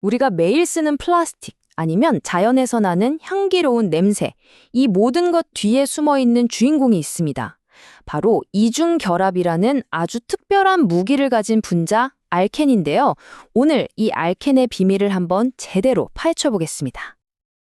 우리가 매일 쓰는 플라스틱, 아니면 자연에서 나는 향기로운 냄새, 이 모든 것 뒤에 숨어 있는 주인공이 있습니다. 바로 이중결합이라는 아주 특별한 무기를 가진 분자 알켄인데요. 오늘 이 알켄의 비밀을 한번 제대로 파헤쳐 보겠습니다.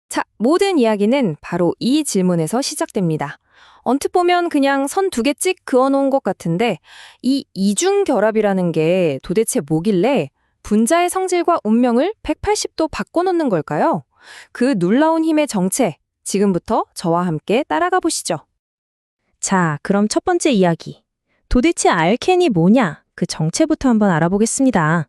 자, 모든 이야기는 바로 이 질문에서 시작됩니다. 언뜻 보면 그냥 선 두 개 찍 그어놓은 것 같은데 이 이중결합이라는 게 도대체 뭐길래 분자의 성질과 운명을 180도 바꿔놓는 걸까요? 그 놀라운 힘의 정체, 지금부터 저와 함께 따라가 보시죠. 자, 그럼 첫 번째 이야기. 도대체 알켄이 뭐냐? 그 정체부터 한번 알아보겠습니다.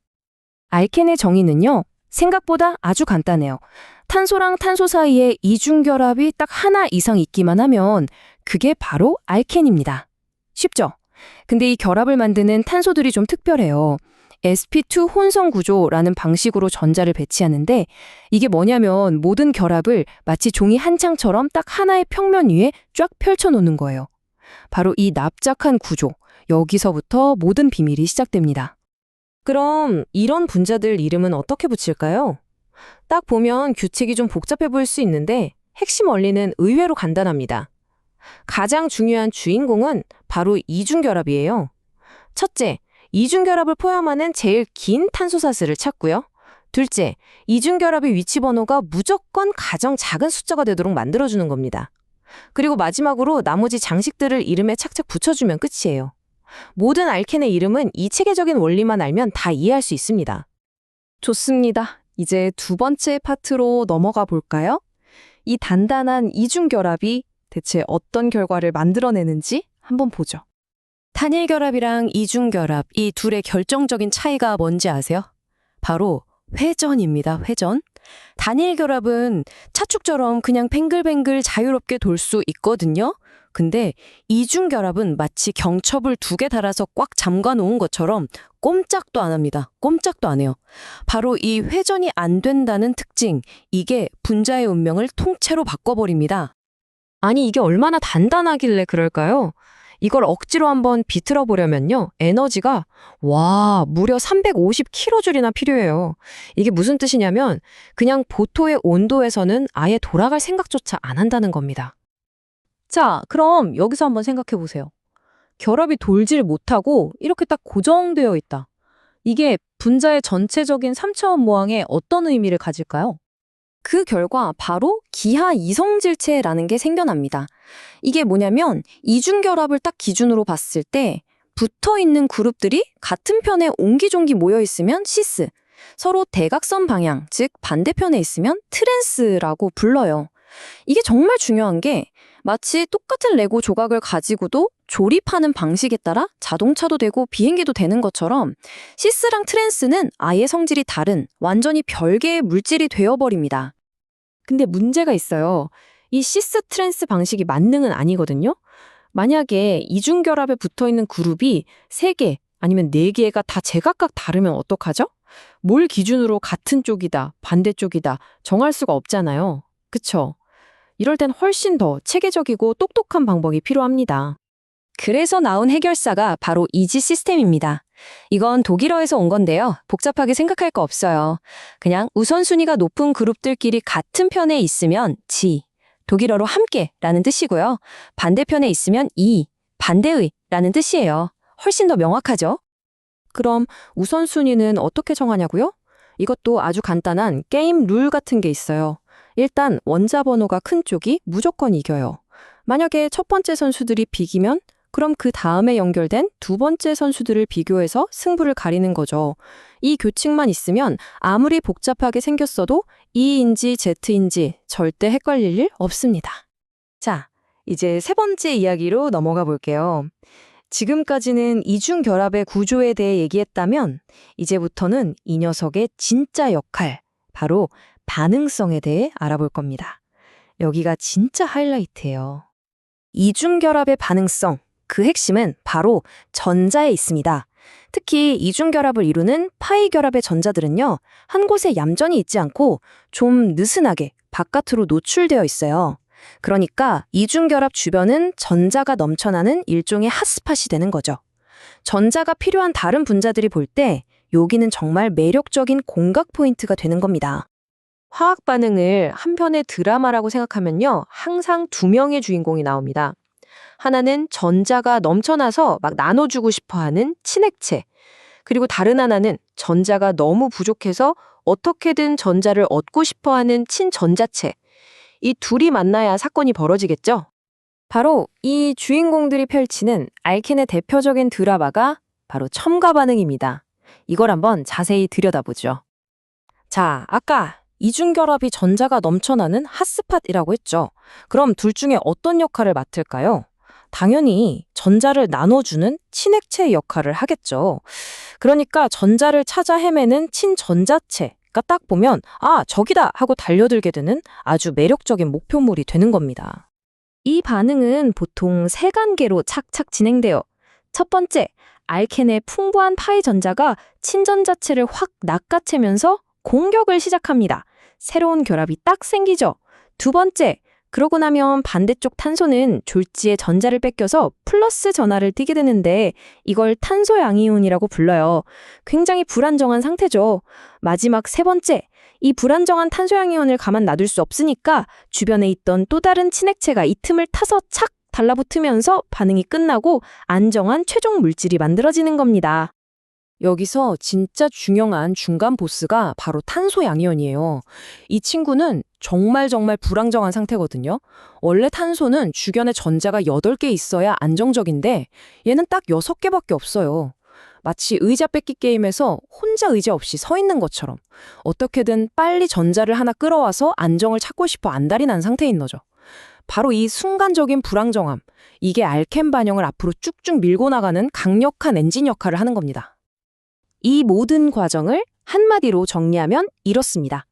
알켄의 정의는요, 생각보다 아주 간단해요. 탄소랑 탄소 사이에 이중결합이 딱 하나 이상 있기만 하면 그게 바로 알켄입니다. 쉽죠? 근데 이 결합을 만드는 탄소들이 좀 특별해요. sp2 혼성 구조라는 방식으로 전자를 배치하는데 이게 뭐냐면 모든 결합을 마치 종이 한 장처럼 딱 하나의 평면 위에 쫙 펼쳐놓는 거예요. 바로 이 납작한 구조, 여기서부터 모든 비밀이 시작됩니다. 그럼 이런 분자들 이름은 어떻게 붙일까요? 딱 보면 규칙이 좀 복잡해 보일 수 있는데 핵심 원리는 의외로 간단합니다. 가장 중요한 주인공은 바로 이중결합이에요. 첫째, 이중결합을 포함하는 제일 긴 탄소사슬을 찾고요. 둘째, 이중결합의 위치 번호가 무조건 가장 작은 숫자가 되도록 만들어주는 겁니다. 그리고 마지막으로 나머지 장식들을 이름에 착착 붙여주면 끝이에요. 모든 알켄의 이름은 이 체계적인 원리만 알면 다 이해할 수 있습니다. 좋습니다. 이제 두 번째 파트로 넘어가 볼까요? 이 단단한 이중결합이 대체 어떤 결과를 만들어내는지 한번 보죠. 단일결합이랑 이중결합, 이 둘의 결정적인 차이가 뭔지 아세요? 바로 회전입니다, 회전. 단일결합은 차축처럼 그냥 뱅글뱅글 자유롭게 돌 수 있거든요. 근데 이중결합은 마치 경첩을 두 개 달아서 꽉 잠가 놓은 것처럼 꼼짝도 안 합니다. 꼼짝도 안 해요. 바로 이 회전이 안 된다는 특징, 이게 분자의 운명을 통째로 바꿔버립니다. 아니, 이게 얼마나 단단하길래 그럴까요? 이걸 억지로 한번 비틀어 보려면요, 에너지가 무려 350kJ나 필요해요. 이게 무슨 뜻이냐면 그냥 보토의 온도에서는 아예 돌아갈 생각조차 안 한다는 겁니다. 자, 그럼 여기서 한번 생각해 보세요. 결합이 돌지를 못하고 이렇게 딱 고정되어 있다. 이게 분자의 전체적인 3차원 모양에 어떤 의미를 가질까요? 그 결과 바로 기하 이성질체라는 게 생겨납니다. 이게 뭐냐면 이중결합을 딱 기준으로 봤을 때 붙어있는 그룹들이 같은 편에 옹기종기 모여있으면 시스, 서로 대각선 방향, 즉 반대편에 있으면 트랜스라고 불러요. 이게 정말 중요한 게 마치 똑같은 레고 조각을 가지고도 조립하는 방식에 따라 자동차도 되고 비행기도 되는 것처럼 시스랑 트랜스는 아예 성질이 다른 완전히 별개의 물질이 되어버립니다. 근데 문제가 있어요. 이 시스 트랜스 방식이 만능은 아니거든요. 만약에 이중결합에 붙어있는 그룹이 3개 아니면 4개가 다 제각각 다르면 어떡하죠? 뭘 기준으로 같은 쪽이다, 반대쪽이다 정할 수가 없잖아요. 그쵸? 이럴 땐 훨씬 더 체계적이고 똑똑한 방법이 필요합니다. 그래서 나온 해결사가 바로 이지 시스템입니다. 이건 독일어에서 온 건데요. 복잡하게 생각할 거 없어요. 그냥 우선순위가 높은 그룹들끼리 같은 편에 있으면 지, 독일어로 함께라는 뜻이고요. 반대편에 있으면 이, 반대의라는 뜻이에요. 훨씬 더 명확하죠? 그럼 우선순위는 어떻게 정하냐고요? 이것도 아주 간단한 게임 룰 같은 게 있어요. 일단 원자 번호가 큰 쪽이 무조건 이겨요. 만약에 첫 번째 선수들이 비기면 그럼 그 다음에 연결된 두 번째 선수들을 비교해서 승부를 가리는 거죠. 이 규칙만 있으면 아무리 복잡하게 생겼어도 E인지 Z인지 절대 헷갈릴 일 없습니다. 자, 이제 세 번째 이야기로 넘어가 볼게요. 지금까지는 이중결합의 구조에 대해 얘기했다면 이제부터는 이 녀석의 진짜 역할, 바로 반응성에 대해 알아볼 겁니다. 여기가 진짜 하이라이트예요. 이중결합의 반응성, 그 핵심은 바로 전자에 있습니다. 특히 이중결합을 이루는 파이 결합의 전자들은요, 한 곳에 얌전히 있지 않고 좀 느슨하게 바깥으로 노출되어 있어요. 그러니까 이중결합 주변은 전자가 넘쳐나는 일종의 핫스팟이 되는 거죠. 전자가 필요한 다른 분자들이 볼 때 여기는 정말 매력적인 공각 포인트가 되는 겁니다. 화학 반응을 한 편의 드라마라고 생각하면요. 항상 두 명의 주인공이 나옵니다. 하나는 전자가 넘쳐나서 막 나눠주고 싶어 하는 친액체. 그리고 다른 하나는 전자가 너무 부족해서 어떻게든 전자를 얻고 싶어 하는 친전자체. 이 둘이 만나야 사건이 벌어지겠죠? 바로 이 주인공들이 펼치는 알켄의 대표적인 드라마가 바로 첨가 반응입니다. 이걸 한번 자세히 들여다보죠. 자, 아까 이중결합이 전자가 넘쳐나는 핫스팟이라고 했죠. 그럼 둘 중에 어떤 역할을 맡을까요? 당연히 전자를 나눠주는 친액체의 역할을 하겠죠. 그러니까 전자를 찾아 헤매는 친전자체가 딱 보면 아, 저기다 하고 달려들게 되는 아주 매력적인 목표물이 되는 겁니다. 이 반응은 보통 세 단계로 착착 진행돼요. 첫 번째, 알켄의 풍부한 파이 전자가 친전자체를 확 낚아채면서 공격을 시작합니다. 새로운 결합이 딱 생기죠. 두 번째, 그러고 나면 반대쪽 탄소는 졸지에 전자를 뺏겨서 플러스 전하를 띠게 되는데 이걸 탄소 양이온이라고 불러요. 굉장히 불안정한 상태죠. 마지막 세 번째, 이 불안정한 탄소 양이온을 가만 놔둘 수 없으니까 주변에 있던 또 다른 친액체가 이 틈을 타서 착 달라붙으면서 반응이 끝나고 안정한 최종 물질이 만들어지는 겁니다. 여기서 진짜 중요한 중간 보스가 바로 탄소 양이온이에요. 이 친구는 정말 불안정한 상태거든요. 원래 탄소는 주변에 전자가 8개 있어야 안정적인데 얘는 딱 6개밖에 없어요. 마치 의자 뺏기 게임에서 혼자 의자 없이 서 있는 것처럼 어떻게든 빨리 전자를 하나 끌어와서 안정을 찾고 싶어 안달이 난 상태인 거죠. 바로 이 순간적인 불안정함, 이게 알켄 반영을 앞으로 쭉쭉 밀고 나가는 강력한 엔진 역할을 하는 겁니다. 이 모든 과정을 한마디로 정리하면 이렇습니다.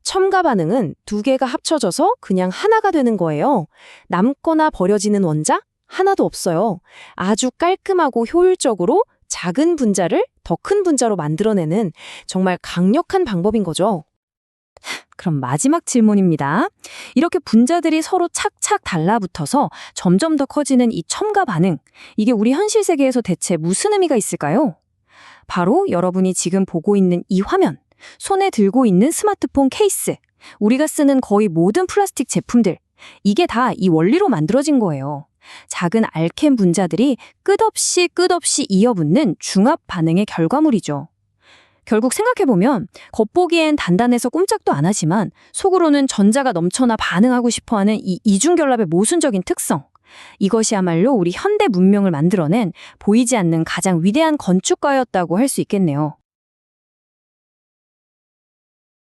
첨가 반응은 두 개가 합쳐져서 그냥 하나가 되는 거예요. 남거나 버려지는 원자 하나도 없어요. 아주 깔끔하고 효율적으로 작은 분자를 더 큰 분자로 만들어내는 정말 강력한 방법인 거죠. 그럼 마지막 질문입니다. 이렇게 분자들이 서로 착착 달라붙어서 점점 더 커지는 이 첨가 반응, 이게 우리 현실 세계에서 대체 무슨 의미가 있을까요? 바로 여러분이 지금 보고 있는 이 화면, 손에 들고 있는 스마트폰 케이스, 우리가 쓰는 거의 모든 플라스틱 제품들, 이게 다 이 원리로 만들어진 거예요. 작은 알켄 분자들이 끝없이 이어붙는 중합 반응의 결과물이죠. 결국 생각해보면 겉보기엔 단단해서 꼼짝도 안 하지만 속으로는 전자가 넘쳐나 반응하고 싶어하는 이 이중결합의 모순적인 특성, 이것이야말로 우리 현대 문명을 만들어낸 보이지 않는 가장 위대한 건축가였다고 할 수 있겠네요.